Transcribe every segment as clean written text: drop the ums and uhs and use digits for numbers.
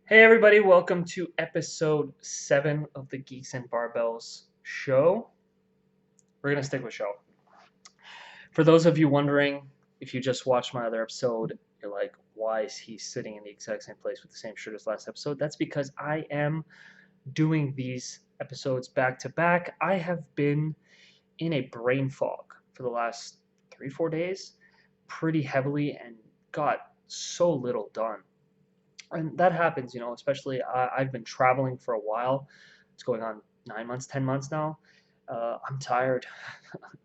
Hey everybody, welcome to episode 7 of the Geeks and Barbells show. We're going to stick with show. For those of you wondering, if you just watched my other episode, you're like, why is he sitting in the exact same place with the same shirt as last episode? That's because I am doing these episodes back to back. I have been in a brain fog for the last 3-4 days pretty heavily and got so little done. And that happens, especially I've been traveling for a while. It's going on 9 months, 10 months now. I'm tired.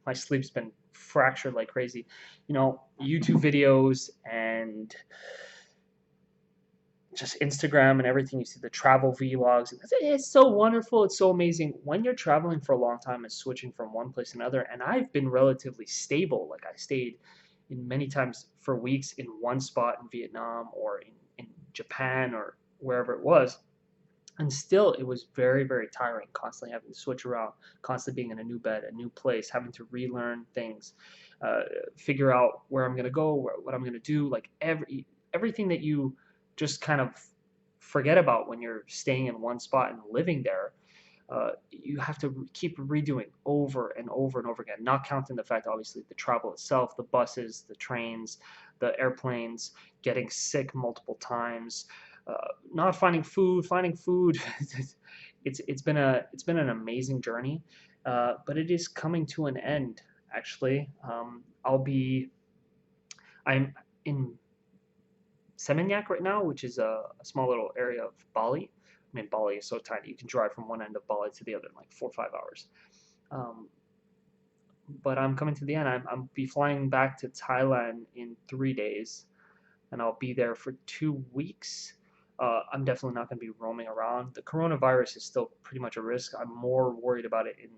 My sleep's been fractured like crazy. YouTube videos and just Instagram and everything. You see the travel vlogs. It's so wonderful. It's so amazing. When you're traveling for a long time and switching from one place to another, and I've been relatively stable. Like I stayed in many times for weeks in one spot in Vietnam or in Japan or wherever it was. And still, it was very, very tiring, constantly having to switch around, constantly being in a new bed, a new place, having to relearn things, figure out where I'm going to go, what I'm going to do. Like everything that you just kind of forget about when you're staying in one spot and living there, you have to keep redoing over and over and over again, not counting the fact, obviously, the travel itself, the buses, the trains, the airplanes, getting sick multiple times, not finding food. It's been an amazing journey, but it is coming to an end. Actually, I'm in Seminyak right now, which is a small little area of Bali. I mean, Bali is so tiny; you can drive from one end of Bali to the other in like 4 or 5 hours. Um, but I'm coming to the end. I'm be flying back to Thailand in 3 days, and I'll be there for 2 weeks. I'm definitely not going to be roaming around. The coronavirus is still pretty much a risk. I'm more worried about it in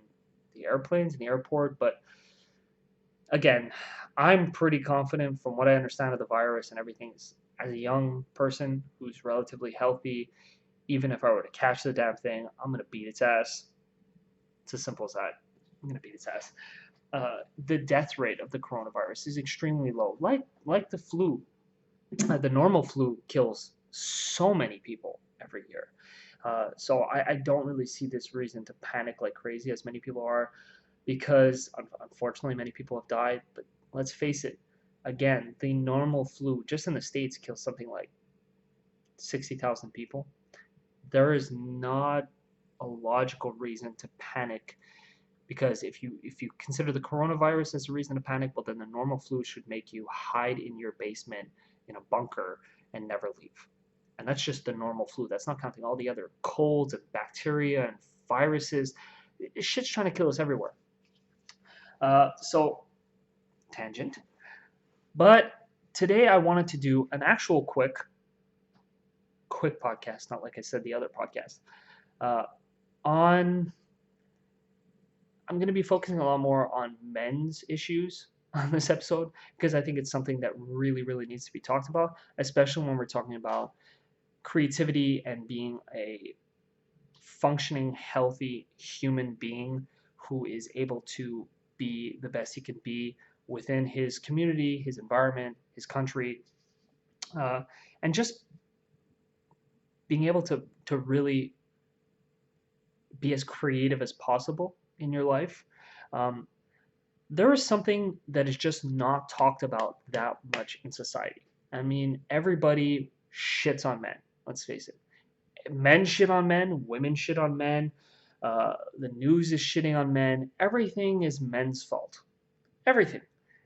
the airplanes, in the airport. But again, I'm pretty confident from what I understand of the virus and everything. As a young person who's relatively healthy, even if I were to catch the damn thing, I'm going to beat its ass. It's as simple as that. I'm going to beat its ass. The death rate of the coronavirus is extremely low. Like the flu, the normal flu kills so many people every year. So I don't really see this reason to panic like crazy as many people are, because unfortunately many people have died. But let's face it, again, the normal flu just in the States kills something like 60,000 people. There is not a logical reason to panic, because if you consider the coronavirus as a reason to panic, well, then the normal flu should make you hide in your basement in a bunker and never leave. And that's just the normal flu. That's not counting all the other colds and bacteria and viruses. Shit's trying to kill us everywhere. So, tangent. But today I wanted to do an actual quick podcast, not like I said the other podcast, uh, on I'm going to be focusing a lot more on men's issues on this episode, because I think it's something that really, really needs to be talked about, especially when we're talking about creativity and being a functioning, healthy human being who is able to be the best he can be within his community, his environment, his country, uh, and just being able to really be as creative as possible in your life. Um, there is something that is just not talked about that much in society. I mean, everybody shits on men. Let's face it. Men shit on men, women shit on men, the news is shitting on men. Everything is men's fault. Everything.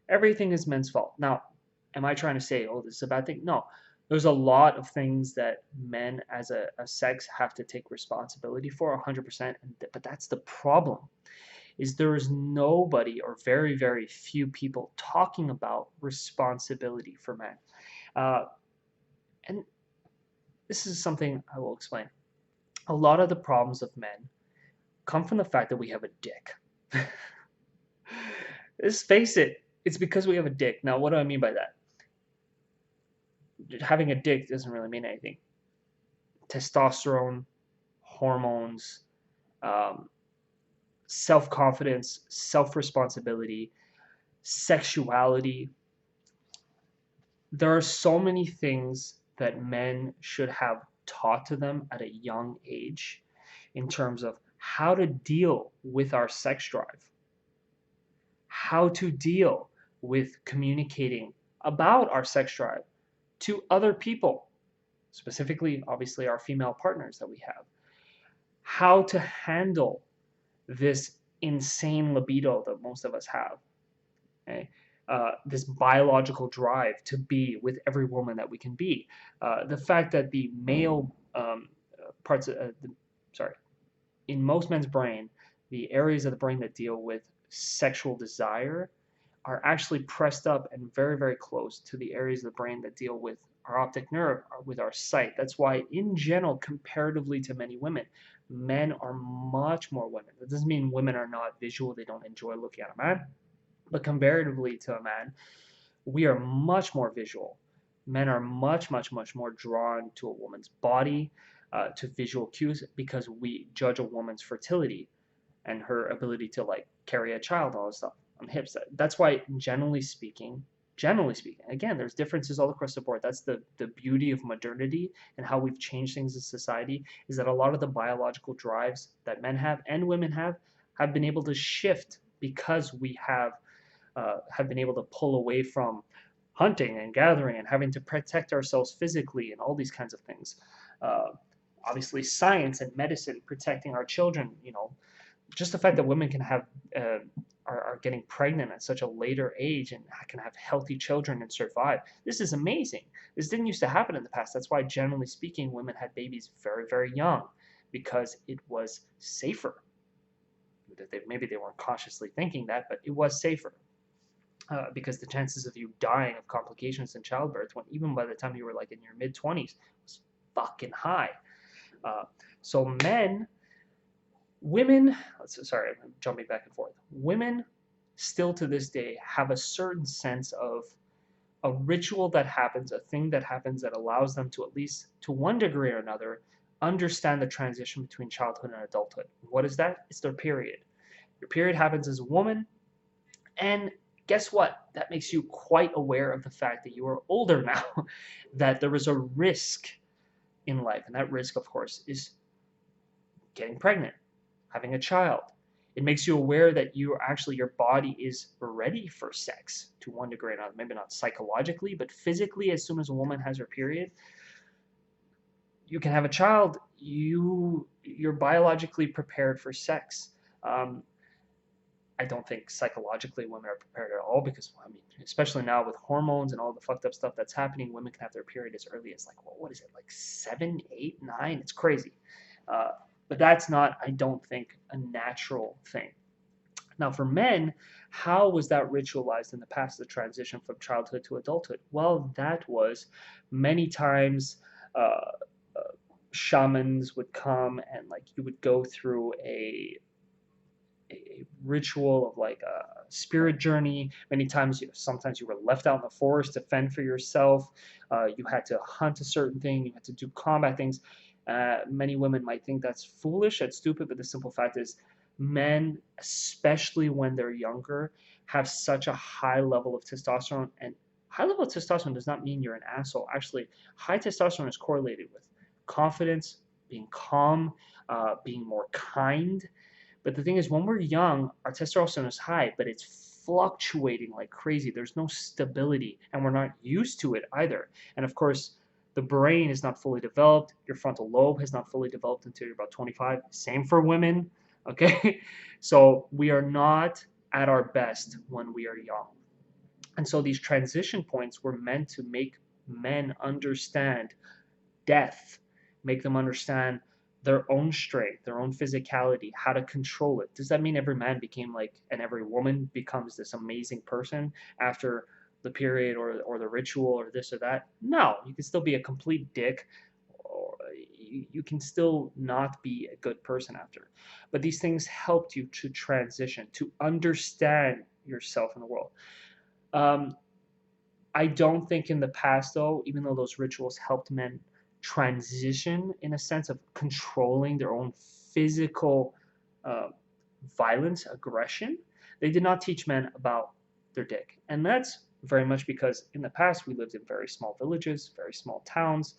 Everything is men's fault. Now, am I trying to say, oh, this is a bad thing? No. There's a lot of things that men as a sex have to take responsibility for 100%. But that's the problem, is there is nobody or very, very few people talking about responsibility for men. Uh, and this is something I will explain. A lot of the problems of men come from the fact that we have a dick. Let's face it, it's because we have a dick. Now, what do I mean by that? Having a dick doesn't really mean anything. Testosterone, hormones, um, self confidence, self responsibility, sexuality. There are so many things that men should have taught to them at a young age in terms of how to deal with our sex drive, how to deal with communicating about our sex drive to other people, specifically, obviously, our female partners that we have, how to handle this insane libido that most of us have, okay? This biological drive to be with every woman that we can be. The fact that the male parts of, sorry, in most men's brain, the areas of the brain that deal with sexual desire are actually pressed up and very, very close to the areas of the brain that deal with our optic nerve, with our sight. That's why, in general, comparatively to many women, men are much more women. That doesn't mean women are not visual, they don't enjoy looking at a man, but comparatively to a man, we are much more visual. Men are much, much, much more drawn to a woman's body, to visual cues, because we judge a woman's fertility and her ability to like carry a child and all this stuff on hips. That's why, generally speaking, again, there's differences all across the board. That's the beauty of modernity and how we've changed things in society, is that a lot of the biological drives that men have and women have been able to shift because we have been able to pull away from hunting and gathering and having to protect ourselves physically and all these kinds of things. Uh, Obviously, science and medicine protecting our children, just the fact that women can have are getting pregnant at such a later age and can have healthy children and survive. This is amazing. This didn't used to happen in the past. That's why, generally speaking, women had babies very, very young, because it was safer. Maybe they weren't consciously thinking that, but it was safer. Because the chances of you dying of complications in childbirth, when even by the time you were like in your mid-20s, was fucking high. So women, sorry, I'm jumping back and forth. Women still to this day have a certain sense of a ritual that happens, a thing that happens that allows them to, at least to one degree or another, understand the transition between childhood and adulthood. What is that? It's their period. Your period happens as a woman, and guess what? That makes you quite aware of the fact that you are older now, that there is a risk in life. And that risk, of course, is getting pregnant, having a child. It makes you aware that your body is ready for sex to one degree or another. Maybe not psychologically, but physically, as soon as a woman has her period, you can have a child. You're biologically prepared for sex. I don't think psychologically women are prepared at all, because, I mean, especially now with hormones and all the fucked up stuff that's happening, women can have their period as early as like, what is it, like 7, 8, 9? It's crazy. But that's not, I don't think, a natural thing. Now, for men, how was that ritualized in the past, the transition from childhood to adulthood? Well, that was many times shamans would come, and like you would go through a ritual of like a spirit journey. Many times, sometimes you were left out in the forest to fend for yourself. You had to hunt a certain thing. You had to do combat things. Many women might think that's foolish, that's stupid, but the simple fact is, men, especially when they're younger, have such a high level of testosterone. And high level of testosterone does not mean you're an asshole. Actually, high testosterone is correlated with confidence, being calm, being more kind. But the thing is, when we're young, our testosterone is high, but it's fluctuating like crazy. There's no stability, and we're not used to it either. And of course, the brain is not fully developed. Your frontal lobe has not fully developed until you're about 25. Same for women, okay? So we are not at our best when we are young. And so these transition points were meant to make men understand death, make them understand their own strength, their own physicality, how to control it. Does that mean every man became like, and every woman becomes this amazing person after the period or the ritual or this or that? No, you can still be a complete dick, or you can still not be a good person after. But these things helped you to transition, to understand yourself in the world. I don't think in the past, though, even though those rituals helped men transition in a sense of controlling their own physical violence, aggression, they did not teach men about their dick. And that's very much because in the past we lived in very small villages, very small towns.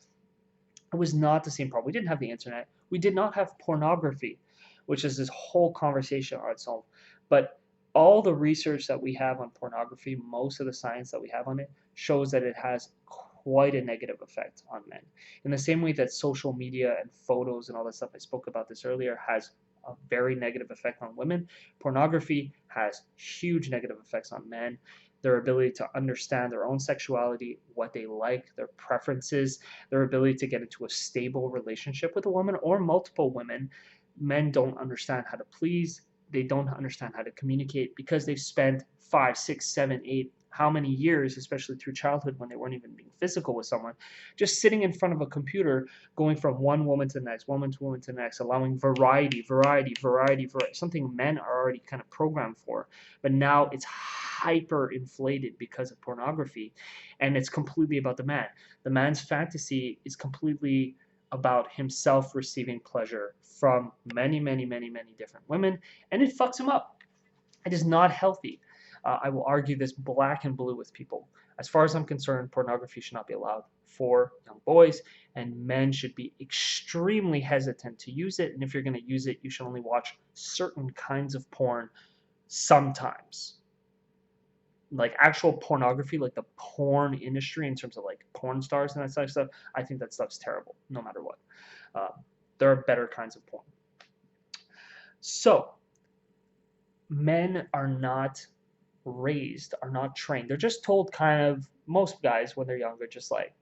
It was not the same problem. We didn't have the internet. We did not have pornography, which is this whole conversation on its own. But all the research that we have on pornography, most of the science that we have on it, shows that it has quite a negative effect on men. In the same way that social media and photos and all that stuff, I spoke about this earlier, has a very negative effect on women, pornography has huge negative effects on men. Their ability to understand their own sexuality, what they like, their preferences, their ability to get into a stable relationship with a woman or multiple women. Men don't understand how to please. They don't understand how to communicate because they've spent 5, 6, 7, 8, how many years, especially through childhood when they weren't even being physical with someone, just sitting in front of a computer, going from one woman to the next, woman to woman to the next, allowing variety, something men are already kind of programmed for. But now it's hyper inflated because of pornography, and it's completely about the man. The man's fantasy is completely about himself receiving pleasure from many, many, many, many different women, and it fucks him up. It is not healthy. I will argue this black and blue with people. As far as I'm concerned, pornography should not be allowed for young boys, and men should be extremely hesitant to use it. And if you're going to use it, you should only watch certain kinds of porn sometimes. Like actual pornography, like the porn industry in terms of like porn stars and that type of stuff, I think that stuff's terrible, no matter what. Uh, there are better kinds of porn. So, men are not raised, are not trained. They're just told kind of, most guys when they're younger, just like,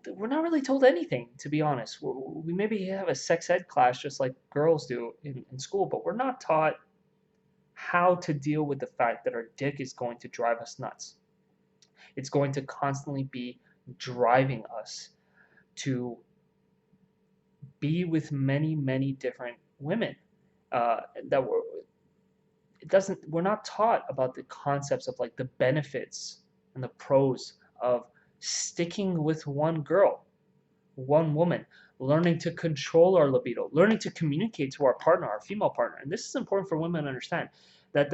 we're not really told anything, to be honest. We maybe have a sex ed class just like girls do in school, but we're not taught how to deal with the fact that our dick is going to drive us nuts. It's going to constantly be driving us to be with many, many different women. That we're not taught about the concepts of like the benefits and the pros of sticking with one girl, one woman, learning to control our libido, learning to communicate to our partner, our female partner. And this is important for women to understand that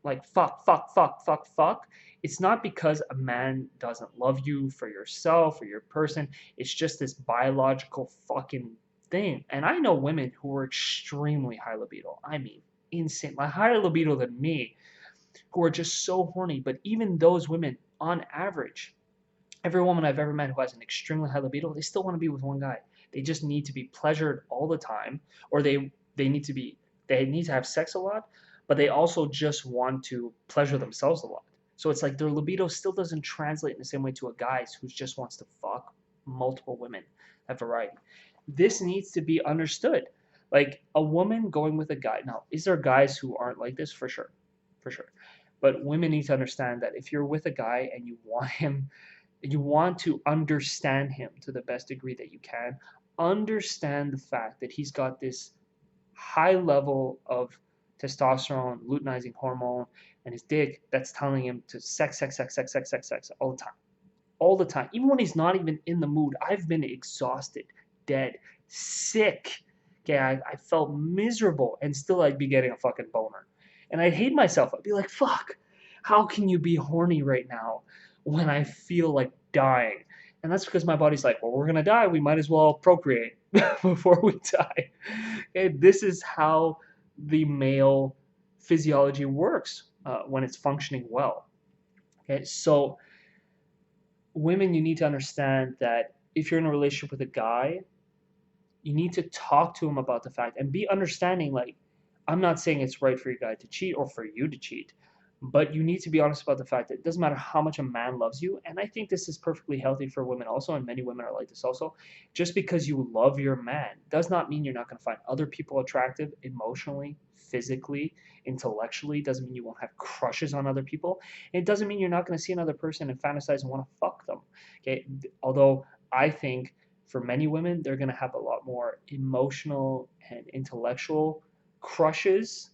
like fuck. It's not because a man doesn't love you for yourself or your person. It's just this biological fucking thing. And I know women who are extremely high libido. I mean, insane. Like higher libido than me, who are just so horny. But even those women, on average, every woman I've ever met who has an extremely high libido, they still want to be with one guy. They just need to be pleasured all the time, or they need to be they need to have sex a lot, but they also just want to pleasure themselves a lot. So it's like their libido still doesn't translate in the same way to a guy's who just wants to fuck multiple women, have variety. This needs to be understood. Like a woman going with a guy. Now, is there guys who aren't like this? For sure. For sure. But women need to understand that if you're with a guy and you want to understand him to the best degree that you can, understand the fact that he's got this high level of testosterone, luteinizing hormone, and his dick that's telling him to sex all the time. All the time. Even when he's not even in the mood. I've been exhausted, dead, sick. Okay, I felt miserable, and still I'd be getting a fucking boner. And I'd hate myself. I'd be like, fuck, how can you be horny right now when I feel like dying? And that's because my body's like, well, we're going to die. We might as well procreate before we die. Okay, this is how the male physiology works when it's functioning well. Okay, so women, you need to understand that if you're in a relationship with a guy, you need to talk to him about the fact and be understanding. Like, I'm not saying it's right for your guy to cheat or for you to cheat, but you need to be honest about the fact that it doesn't matter how much a man loves you. And I think this is perfectly healthy for women also, and many women are like this also. Just because you love your man does not mean you're not going to find other people attractive emotionally, physically, intellectually. Doesn't mean you won't have crushes on other people. And it doesn't mean you're not going to see another person and fantasize and want to fuck them. Okay, although I think for many women, they're going to have a lot more emotional and intellectual crushes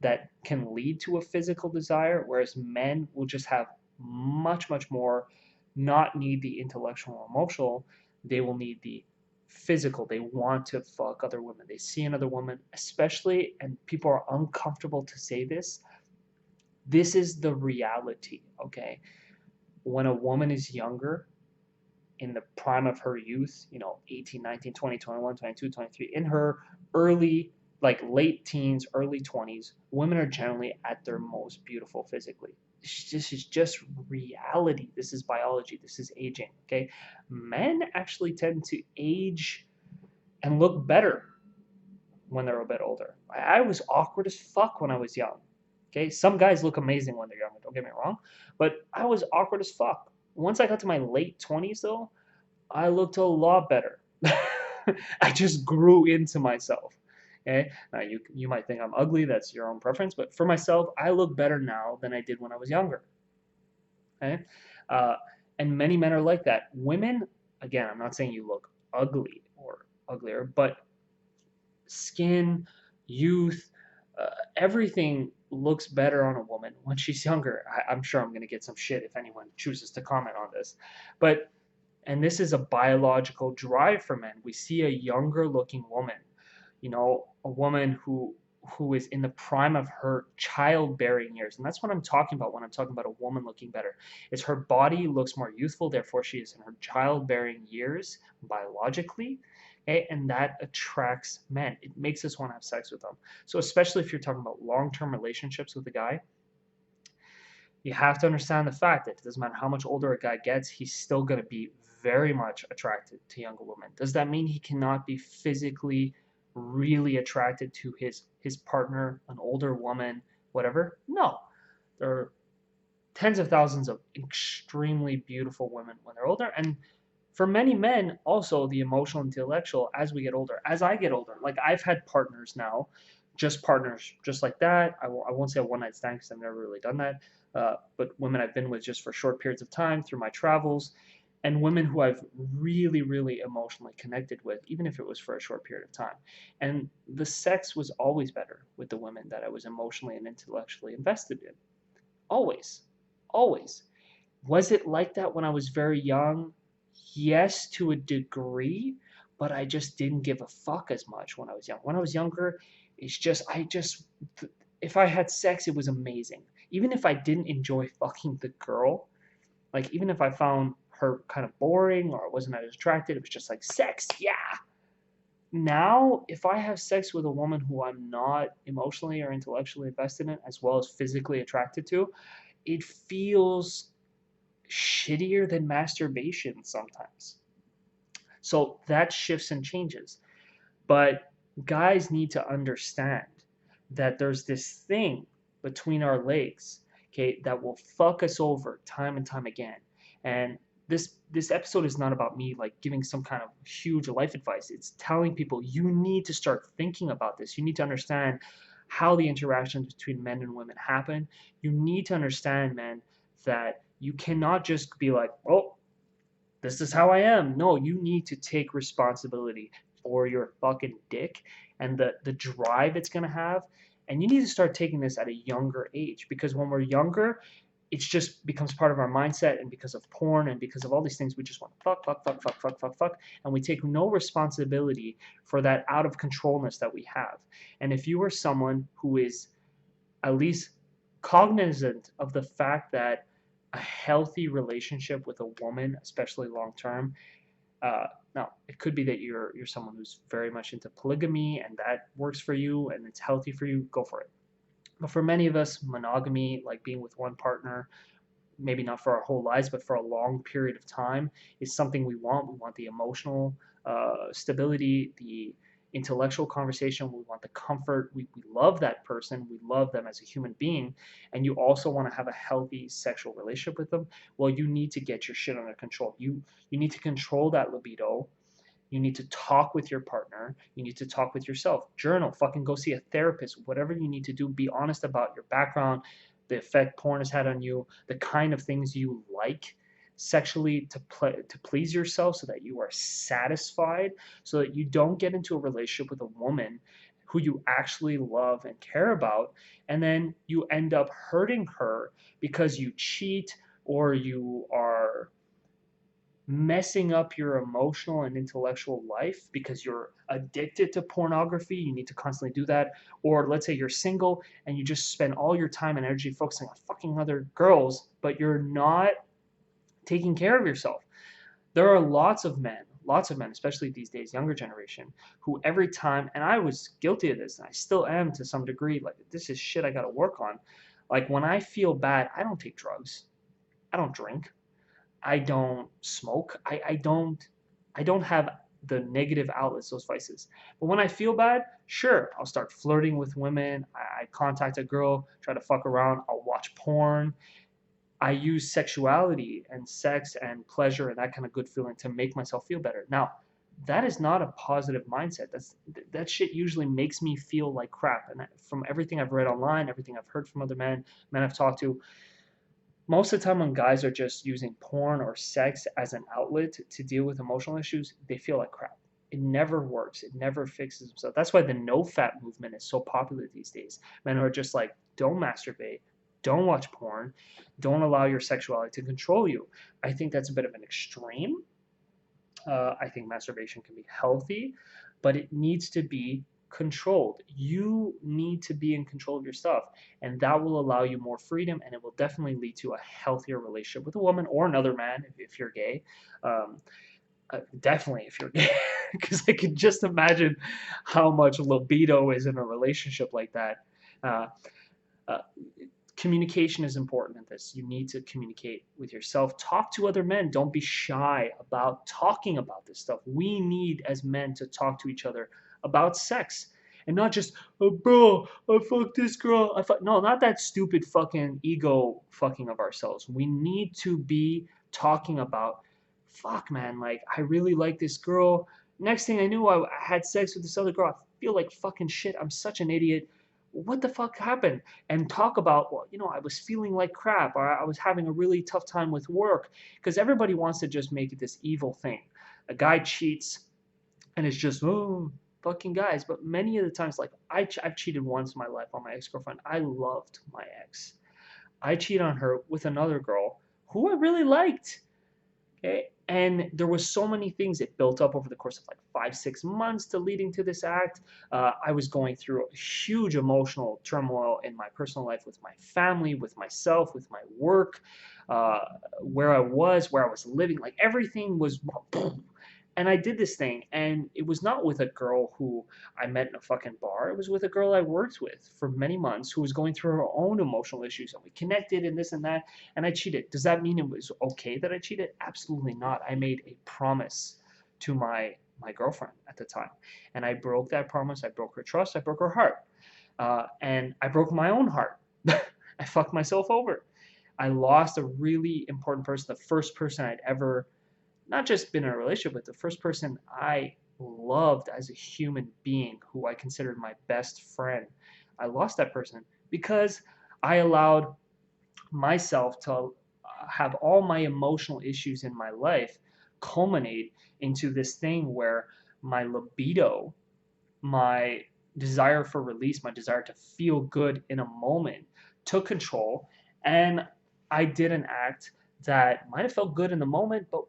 that can lead to a physical desire, whereas men will just have much, much more, not need the intellectual or emotional, they will need the physical. They want to fuck other women. They see another woman, especially, and people are uncomfortable to say this is the reality, okay? when a woman is younger, in the prime of her youth, 18, 19, 20, 21, 22, 23, in her early, like late teens, early 20s, women are generally at their most beautiful physically. This is just reality. This is biology. This is aging. Okay. Men actually tend to age and look better when they're a bit older. I was awkward as fuck when I was young. Okay. Some guys look amazing when they're younger. Don't get me wrong. But I was awkward as fuck. Once I got to my late 20s, though, I looked a lot better. I just grew into myself. Okay, now you might think I'm ugly. That's your own preference, but for myself, I look better now than I did when I was younger. Okay, uh, and many men are like that. Women, again, I'm not saying you look ugly or uglier, but skin, youth, everything looks better on a woman when she's younger. I'm sure I'm going to get some shit if anyone chooses to comment on this, but and this is a biological drive for men. We see a younger looking woman, a woman who is in the prime of her childbearing years. And that's what I'm talking about when I'm talking about a woman looking better. Is her body looks more youthful, therefore she is in her childbearing years biologically. Okay? And that attracts men. It makes us want to have sex with them. So especially if you're talking about long-term relationships with a guy, you have to understand the fact that it doesn't matter how much older a guy gets, he's still going to be very much attracted to younger women. Does that mean he cannot be physically really attracted to his partner, an older woman, whatever? No. There are tens of thousands of extremely beautiful women when they're older, and for many men also the emotional intellectual as we get older, as I get older. Like I've had partners now, just partners just like that. I won't say a one night stand because I've never really done that, but women I've been with just for short periods of time through my travels, and women who I've really really emotionally connected with, even if it was for a short period of time. And the sex was always better with the women that I was emotionally and intellectually invested in. Always. Always. Was it like that when I was very young? Yes, to a degree, but I just didn't give a fuck as much when I was young. When I was younger, if I had sex, it was amazing. Even if I didn't enjoy fucking the girl, like even if I found her kind of boring or I wasn't as attracted, it was just like sex, yeah. Now, if I have sex with a woman who I'm not emotionally or intellectually invested in, as well as physically attracted to, it feels shittier than masturbation sometimes. So that shifts and changes. But guys need to understand that there's this thing between our legs, okay, that will fuck us over time and time again. And this episode is not about me like giving some kind of huge life advice. It's telling people you need to start thinking about this. You need to understand how the interactions between men and women happen. You need to understand, man, that you cannot just be like, oh, this is how I am. No, you need to take responsibility for your fucking dick and the drive it's gonna have. And you need to start taking this at a younger age, because when we're younger, it just becomes part of our mindset, and because of porn and because of all these things, we just want to fuck, fuck, fuck, fuck, fuck, fuck, fuck, and we take no responsibility for that out of controlness that we have. And if you are someone who is at least cognizant of the fact that a healthy relationship with a woman, especially long term, now it could be that you're someone who's very much into polygamy and that works for you and it's healthy for you, go for it. But for many of us, monogamy, like being with one partner, maybe not for our whole lives, but for a long period of time, is something we want. We want the emotional stability, the intellectual conversation. We want the comfort. We love that person. We love them as a human being. And you also want to have a healthy sexual relationship with them. Well, you need to get your shit under control. You need to control that libido. You need to talk with your partner. You need to talk with yourself. Journal. Fucking go see a therapist. Whatever you need to do, be honest about your background, the effect porn has had on you, the kind of things you like sexually to please yourself, so that you are satisfied, so that you don't get into a relationship with a woman who you actually love and care about, and then you end up hurting her because you cheat or you are messing up your emotional and intellectual life because you're addicted to pornography. You need to constantly do that. Or let's say you're single and you just spend all your time and energy focusing on fucking other girls, but you're not taking care of yourself. There are lots of men, especially these days, younger generation, who every time, and I was guilty of this, and I still am to some degree, like this is shit I got to work on. Like when I feel bad, I don't take drugs, I don't drink, I don't smoke, I don't have the negative outlets, those vices. But when I feel bad, sure, I'll start flirting with women. I contact a girl, try to fuck around. I'll watch porn. I use sexuality and sex and pleasure and that kind of good feeling to make myself feel better. Now, that is not a positive mindset. That shit usually makes me feel like crap. And from everything I've read online, everything I've heard from other men I've talked to, most of the time when guys are just using porn or sex as an outlet to deal with emotional issues, they feel like crap. It never works. It never fixes themselves. That's why the no fat movement is so popular these days. Men who are just like, don't masturbate, don't watch porn, don't allow your sexuality to control you. I think that's a bit of an extreme. I think masturbation can be healthy, but it needs to be controlled. You need to be in control of your stuff, and that will allow you more freedom, and it will definitely lead to a healthier relationship with a woman or another man if you're gay. Um, Definitely if you're gay, because I can just imagine how much libido is in a relationship like that. Uh, uh, Communication is important in this. You need to communicate with yourself. Talk to other men. Don't be shy about talking about this stuff. We need, as men, to talk to each other about sex and not just, oh, bro, I fucked this girl. No, not that stupid fucking ego fucking of ourselves. We need to be talking about, fuck, man, like, I really like this girl. Next thing I knew, I had sex with this other girl. I feel like fucking shit. I'm such an idiot. What the fuck happened? And talk about, well, I was feeling like crap, or I was having a really tough time with work, because everybody wants to just make it this evil thing. A guy cheats, and it's just, oh, fucking guys. But many of the times, like I've cheated once in my life on my ex-girlfriend. I loved my ex. I cheated on her with another girl who I really liked. Okay. And there was so many things that built up over the course of like 5, 6 months to leading to this act. I was going through a huge emotional turmoil in my personal life with my family, with myself, with my work, uh, where I was living. Like everything was, and I did this thing, and it was not with a girl who I met in a fucking bar. It was with a girl I worked with for many months who was going through her own emotional issues, and we connected and this and that, and I cheated. Does that mean it was okay that I cheated? Absolutely not. I made a promise to my girlfriend at the time, and I broke that promise. I broke her trust. I broke her heart, and I broke my own heart. I fucked myself over. I lost a really important person, the first person I'd ever not just been in a relationship with, the first person I loved as a human being, who I considered my best friend. I lost that person because I allowed myself to have all my emotional issues in my life culminate into this thing where my libido, my desire for release, my desire to feel good in a moment took control, and I did an act that might have felt good in the moment, but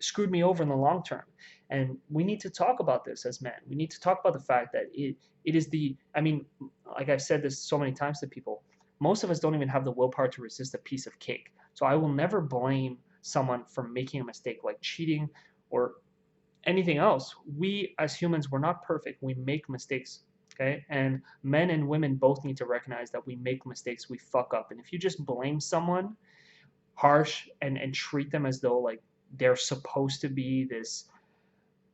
screwed me over in the long term. And we need to talk about this as men. We need to talk about the fact that it is I mean, like I've said this so many times to people, most of us don't even have the willpower to resist a piece of cake. So I will never blame someone for making a mistake like cheating or anything else. We as humans, we're not perfect. We make mistakes. Okay. And men and women both need to recognize that we make mistakes, we fuck up. And if you just blame someone harsh and treat them as though like they're supposed to be this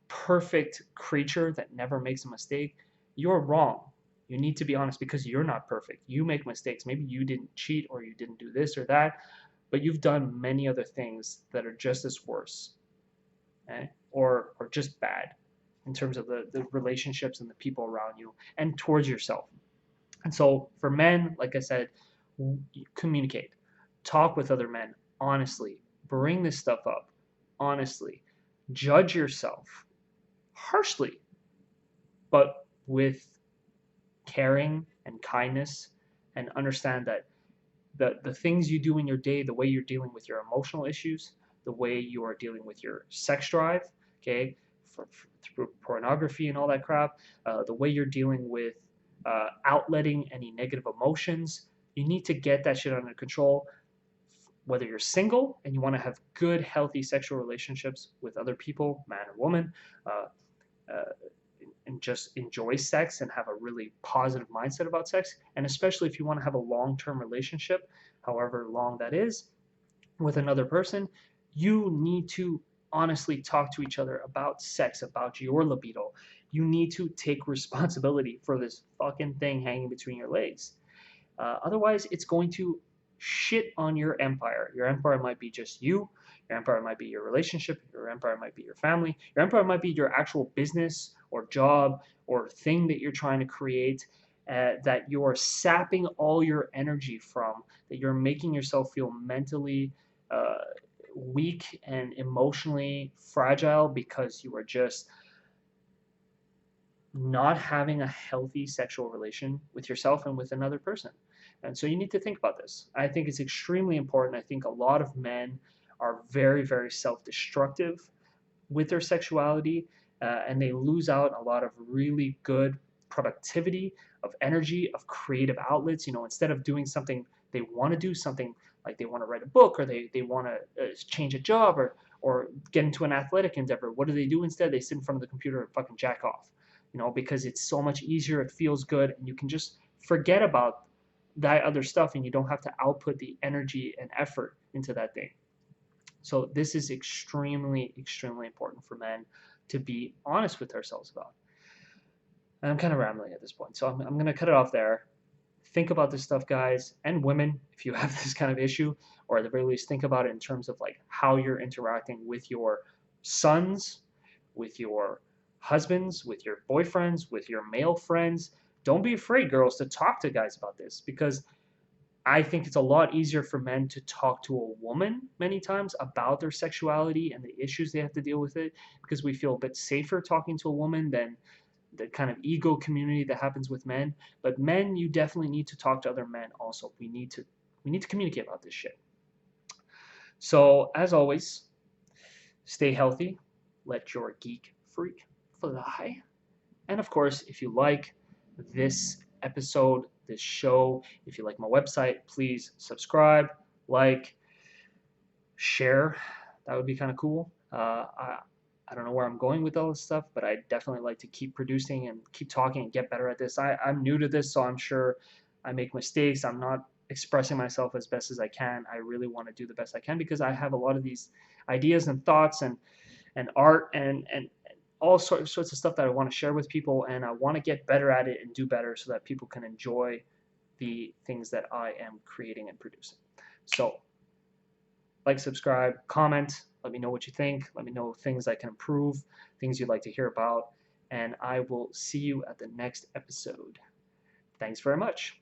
perfect creature that never makes a mistake, you're wrong. You need to be honest, because you're not perfect. You make mistakes. Maybe you didn't cheat or you didn't do this or that, but you've done many other things that are just as worse, okay? Or just bad in terms of the relationships and the people around you and towards yourself. And so for men, like I said, communicate, talk with other men honestly, bring this stuff up honestly, judge yourself harshly, but with caring and kindness, and understand that the things you do in your day, the way you're dealing with your emotional issues, the way you are dealing with your sex drive, okay, through pornography and all that crap, the way you're dealing with outletting any negative emotions, you need to get that shit under control. whether you're single and you want to have good, healthy sexual relationships with other people, man or woman, uh, uh, and just enjoy sex and have a really positive mindset about sex, and especially if you want to have a long-term relationship, however long that is, with another person, you need to honestly talk to each other about sex, about your libido. You need to take responsibility for this fucking thing hanging between your legs. Otherwise, it's going to shit on your empire. Your empire might be just you. Your empire might be your relationship. Your empire might be your family. Your empire might be your actual business or job or thing that you're trying to create. That you're sapping all your energy from, that you're making yourself feel mentally uh, weak and emotionally fragile because you are just not having a healthy sexual relation with yourself and with another person. And so you need to think about this. I think it's extremely important. I think a lot of men are very, very self destructive with their sexuality, and they lose out a lot of really good productivity, of energy, of creative outlets. You know, instead of doing something they want to do, something like they want to write a book, or they want to change a job, or get into an athletic endeavor, what do? Instead, they sit in front of the computer and fucking jack off. You know, because it's so much easier, it feels good, and you can just forget about that other stuff, and you don't have to output the energy and effort into that thing. So this is extremely, extremely important for men to be honest with ourselves about. And I'm kind of rambling at this point, so I'm going to cut it off there. Think about this stuff, guys, and women, if you have this kind of issue, or at the very least, think about it in terms of like how you're interacting with your sons, with your husbands, with your boyfriends, with your male friends. Don't be afraid, girls, to talk to guys about this, because I think it's a lot easier for men to talk to a woman many times about their sexuality and the issues they have to deal with it, because we feel a bit safer talking to a woman than the kind of ego community that happens with men. But men, you definitely need to talk to other men also. We need to communicate about this shit. So as always, stay healthy, let your geek freak fly. And of course, if you like this episode, this show, if you like my website, please subscribe, like, share. That would be kind of cool. I don't know where I'm going with all this stuff, but I definitely like to keep producing and keep talking and get better at this. I'm new to this, so I'm sure I make mistakes. I'm not expressing myself as best as I can. I really want to do the best I can because I have a lot of these ideas and thoughts and art and all sorts of stuff that I want to share with people, and I want to get better at it and do better so that people can enjoy the things that I am creating and producing. So like, subscribe, comment, let me know what you think, let me know things I can improve, things you'd like to hear about, and I will see you at the next episode. Thanks very much.